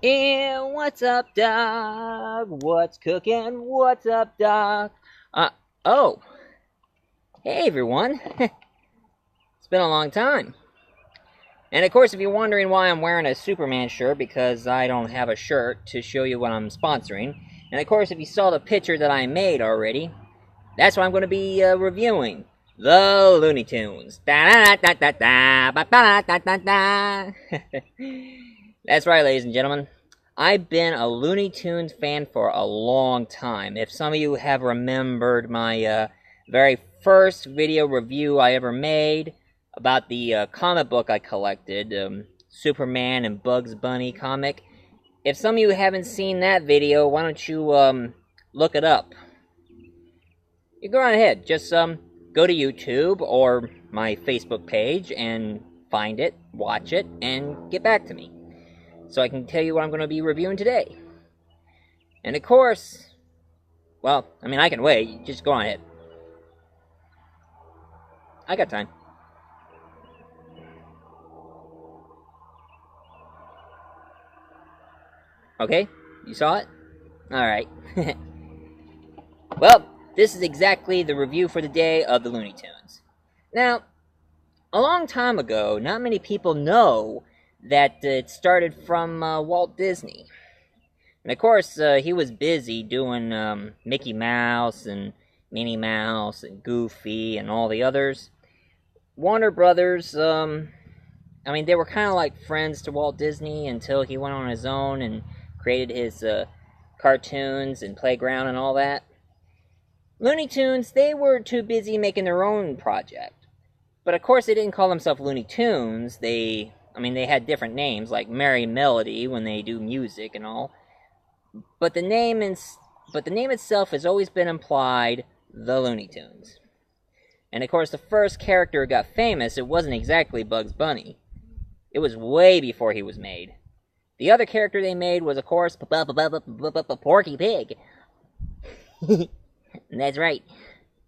And what's up, dog? What's cooking? What's up, dog? Oh, hey everyone. It's been a long time. And of course, if you're wondering why I'm wearing a Superman shirt, because I don't have a shirt to show you what I'm sponsoring. And of course, if you saw the picture that I made already, that's what I'm going to be reviewing. The Looney Tunes. That's right, ladies and gentlemen. I've been a Looney Tunes fan for a long time. If some of you have remembered my very first video review I ever made about the comic book I collected, Superman and Bugs Bunny comic. If some of you haven't seen that video, why don't you look it up? You go on ahead. Just go to YouTube or my Facebook page and find it, watch it, and get back to me, so I can tell you what I'm going to be reviewing today. And of course, well, I mean, I can wait. Just go on ahead. I got time. Okay, you saw it? Alright. Well, this is exactly the review for the day of the Looney Tunes. Now, a long time ago, not many people know that it started from Walt Disney. And of course, he was busy doing Mickey Mouse and Minnie Mouse and Goofy and all the others. Warner Brothers, I mean, they were kind of like friends to Walt Disney until he went on his own and created his cartoons and playground and all that. Looney Tunes, they were too busy making their own project. But of course, they didn't call themselves Looney Tunes. They had different names, like Merry Melody when they do music and all. But the name itself has always been implied, the Looney Tunes. And of course, the first character who got famous, it wasn't exactly Bugs Bunny. It was way before he was made. The other character they made was, of course, Porky Pig. That's right.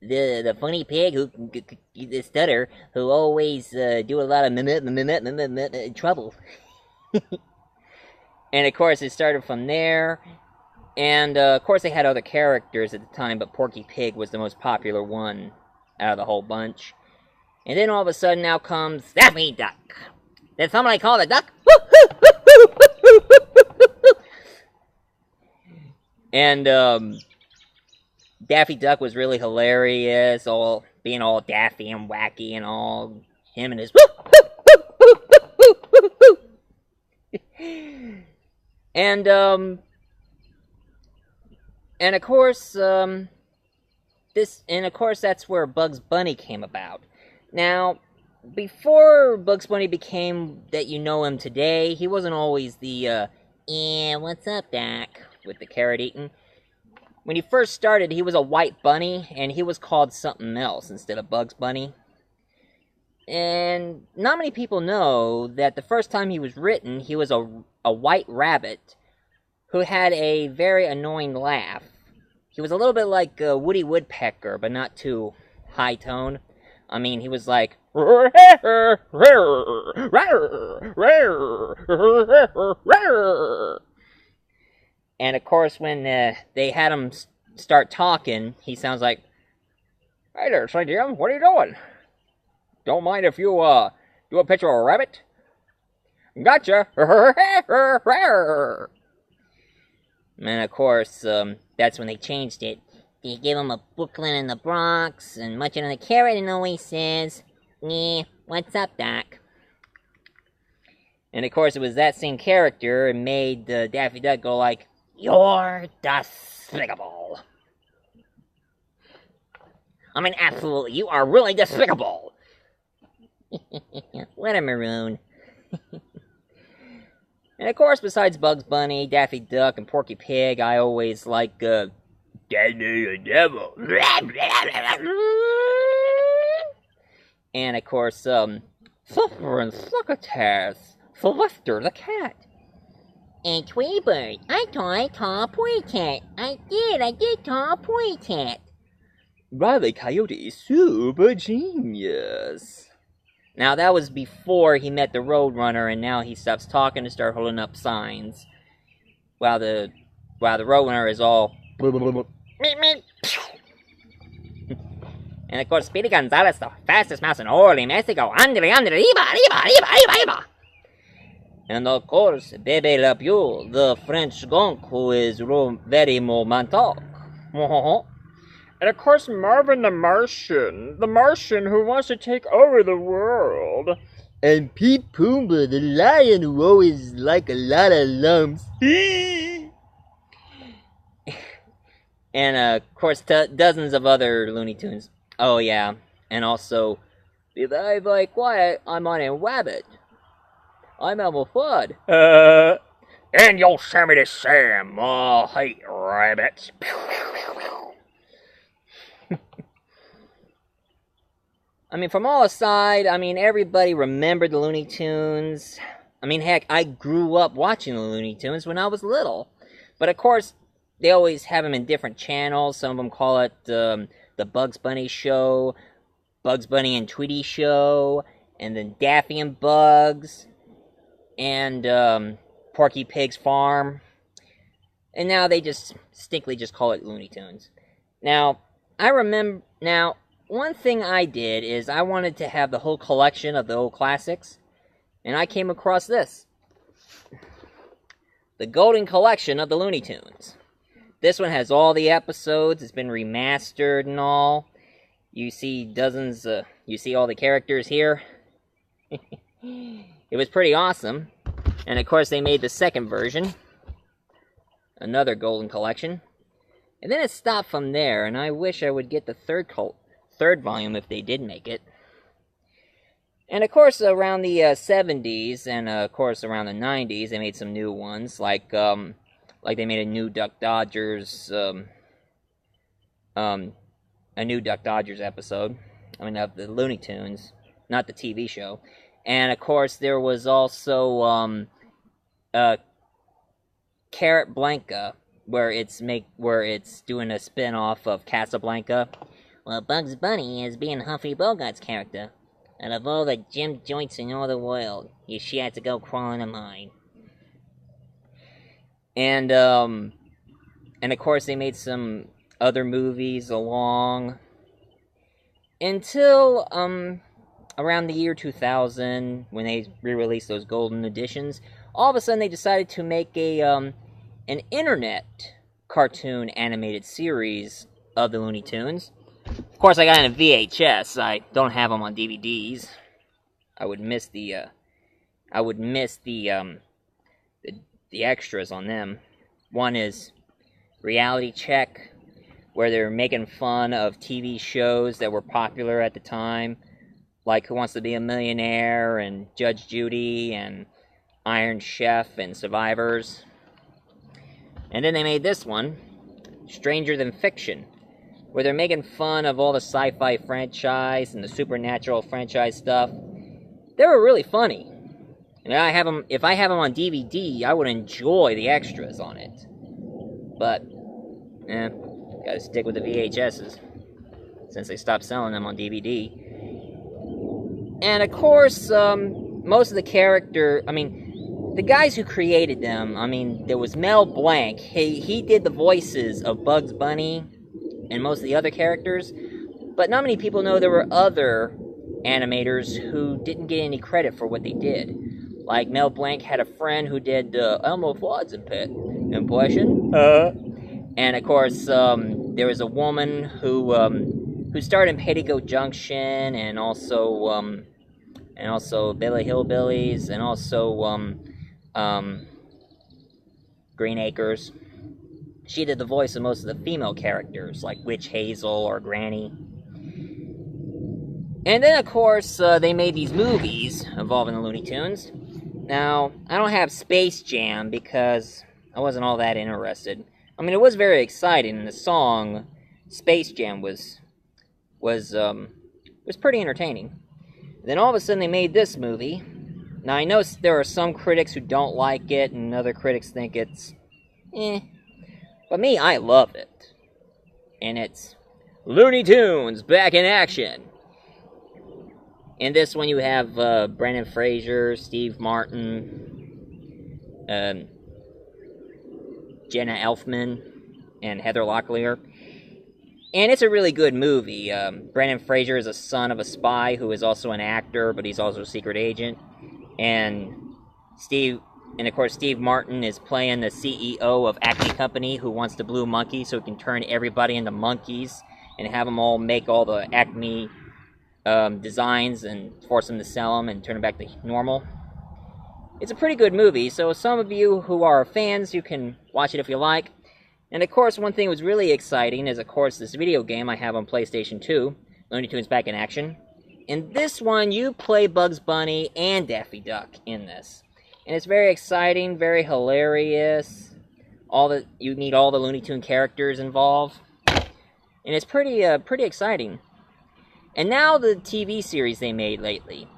The funny pig the stutter, who always do a lot of trouble. And of course, it started from there. And of course, they had other characters at the time, but Porky Pig was the most popular one out of the whole bunch. And then all of a sudden, now comes Daffy Duck. Did somebody call the duck? And Daffy Duck was really hilarious, being all daffy and wacky and all. Him and his and of course that's where Bugs Bunny came about. Now, before Bugs Bunny became that you know him today, he wasn't always the what's up, Doc, with the carrot eating. When he first started, he was a white bunny, and he was called something else instead of Bugs Bunny. And not many people know that the first time he was written, he was a white rabbit who had a very annoying laugh. He was a little bit like Woody Woodpecker, but not too high tone. I mean, he was like... And of course, when they had him start talking, he sounds like, "Hey there, Sly Jim, what are you doing? Don't mind if you do a picture of a rabbit? Gotcha!" And of course, that's when they changed it. They gave him a Brooklyn in the Bronx, and munching on the carrot, and always says, what's up, Doc? And of course, it was that same character and made Daffy Duck go like, "You're despicable." I mean, absolutely, you are really despicable. Let him maroon. And of course, besides Bugs Bunny, Daffy Duck, and Porky Pig, I always like, Danny the Devil. And of course, Fluffer and Succotash, Sylvester the Cat. And Tweebird, I saw Pointy Cat. I did saw Pointy Cat. Riley Coyote, super genius. Now, that was before he met the Roadrunner, and now he stops talking and starts holding up signs. while the Roadrunner is all meep meep. And of course, Speedy Gonzales, the fastest mouse in all Mexico. Andre, Andre, Iba. And of course, Bebe Le Pew, the French gonk, who is very romantic. And of course, Marvin the Martian who wants to take over the world. And Pete Pumbaa, the lion who always like a lot of lumps. And of course, dozens of other Looney Tunes. Oh yeah, and also, if I like quiet, I'm on a rabbit. I'm Elmo Fudd. And Yosemite Sam. I hate rabbits. I mean, from all aside, I mean, everybody remembered the Looney Tunes. I mean, heck, I grew up watching the Looney Tunes when I was little. But of course, they always have them in different channels. Some of them call it the Bugs Bunny Show, Bugs Bunny and Tweety Show, and then Daffy and Bugs, and Porky Pig's Farm. And now they just distinctly just call it Looney Tunes. Now, one thing I did is I wanted to have the whole collection of the old classics, and I came across this. The Golden Collection of the Looney Tunes. This one has all the episodes, it's been remastered and all. You see you see all the characters here. It was pretty awesome. And of course they made the second version. Another Golden Collection. And then it stopped from there, and I wish I would get the third volume if they did make it. And of course, around the 70s, and of course around the 90s, they made some new ones, like they made a new Duck Dodgers, a new Duck Dodgers episode. I mean, of the Looney Tunes, not the TV show. And of course, there was also Carrot Blanca, where it's doing a spin-off of Casablanca. Well, Bugs Bunny is being Humphrey Bogart's character. And of all the gym joints in all the world, you sure had to go crawling to mine. And of course they made some other movies along. Until, around the year 2000, when they re-released those golden editions, all of a sudden they decided to make an internet cartoon animated series of the Looney Tunes. Of course, I got it in VHS. I don't have them on DVDs. I would miss the extras on them. One is Reality Check, where they're making fun of TV shows that were popular at the time, like Who Wants to Be a Millionaire, and Judge Judy, and Iron Chef, and Survivors. And then they made this one, Stranger Than Fiction, where they're making fun of all the sci-fi franchise and the supernatural franchise stuff. They were really funny. And if I have them on DVD, I would enjoy the extras on it. But, gotta stick with the VHSs, since they stopped selling them on DVD. And of course, most of the the guys who created them, there was Mel Blanc. He did the voices of Bugs Bunny and most of the other characters, but not many people know there were other animators who didn't get any credit for what they did. Like Mel Blanc had a friend who did Elmo Fudd's impression. And of course, there was a woman who starred in Petticoat Junction, and also Billy Hillbillies, and also Green Acres. She did the voice of most of the female characters, like Witch Hazel or Granny. And then, of course, they made these movies involving the Looney Tunes. Now, I don't have Space Jam because I wasn't all that interested. It was very exciting, and the song Space Jam was pretty entertaining. Then all of a sudden they made this movie. Now, I know there are some critics who don't like it, and other critics think it's But me, I love it. And it's Looney Tunes back in action. In this one, you have Brendan Fraser, Steve Martin, Jenna Elfman and Heather Locklear. And it's a really good movie. Brendan Fraser is a son of a spy who is also an actor, but he's also a secret agent. And of course, Steve Martin is playing the CEO of Acme Company who wants the blue monkey so he can turn everybody into monkeys and have them all make all the Acme designs and force them to sell them and turn them back to normal. It's a pretty good movie, so some of you who are fans, you can watch it if you like. And of course, one thing that was really exciting is, of course, this video game I have on PlayStation 2, Looney Tunes Back in Action. In this one, you play Bugs Bunny and Daffy Duck in this. And it's very exciting, very hilarious. You meet all the Looney Tune characters involved. And it's pretty exciting. And now the TV series they made lately.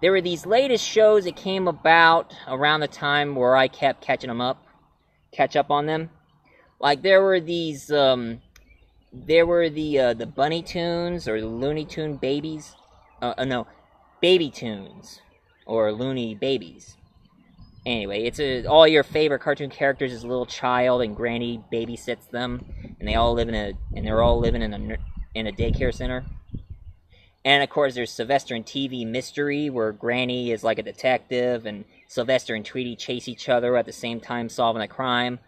There were these latest shows that came about around the time where I kept catch up on them. Like, there were the Bunny Tunes, or the Looney Tune Babies. Baby Tunes, or Looney Babies. Anyway, it's all your favorite cartoon characters as a little child, and Granny babysits them, and they're all living in a daycare center. And of course, there's Sylvester and TV Mystery, where Granny is like a detective, and Sylvester and Tweety chase each other at the same time solving a crime.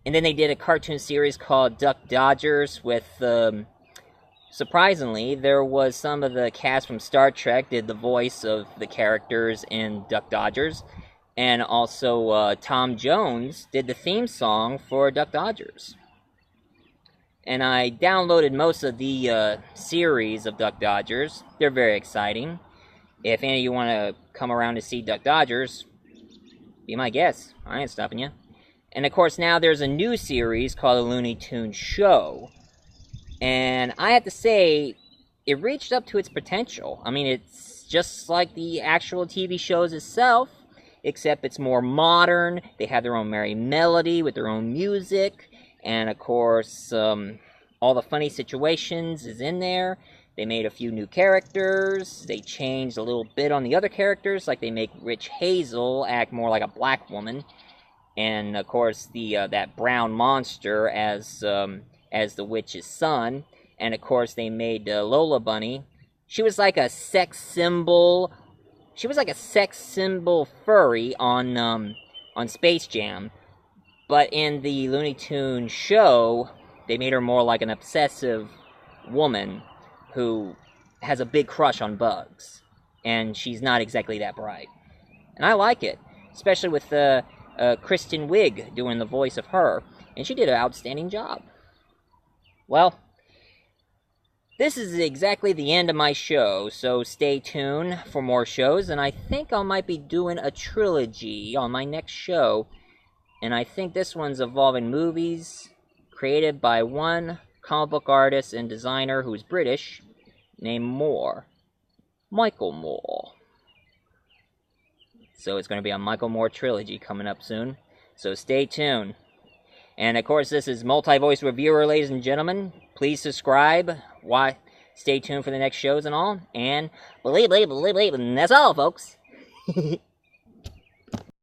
And then they did a cartoon series called Duck Dodgers with, surprisingly, there was some of the cast from Star Trek did the voice of the characters in Duck Dodgers. And also, Tom Jones did the theme song for Duck Dodgers. And I downloaded most of the series of Duck Dodgers. They're very exciting. If any of you want to come around to see Duck Dodgers, be my guest. I ain't stopping you. And of course, now there's a new series called The Looney Tunes Show. And I have to say, it reached up to its potential. I mean, it's just like the actual TV shows itself, except it's more modern. They have their own merry melody with their own music. And of course, all the funny situations is in there. They made a few new characters. They changed a little bit on the other characters, like they make Rich Hazel act more like a black woman. And of course, that brown monster as the witch's son. And of course, they made Lola Bunny. She was like a sex symbol. She was like a sex symbol furry on Space Jam. But in the Looney Tunes show, they made her more like an obsessive woman who has a big crush on Bugs. And she's not exactly that bright. And I like it, especially with Kristen Wiig doing the voice of her, and she did an outstanding job. Well, this is exactly the end of my show, so stay tuned for more shows, and I think I might be doing a trilogy on my next show, and I think this one's involving movies created by one comic book artist and designer who's British, named Michael Moore. So it's going to be a Michael Moore trilogy coming up soon. So stay tuned. And of course, this is Multi-Voice Reviewer, ladies and gentlemen. Please subscribe. Stay tuned for the next shows and all. And believe, and that's all, folks.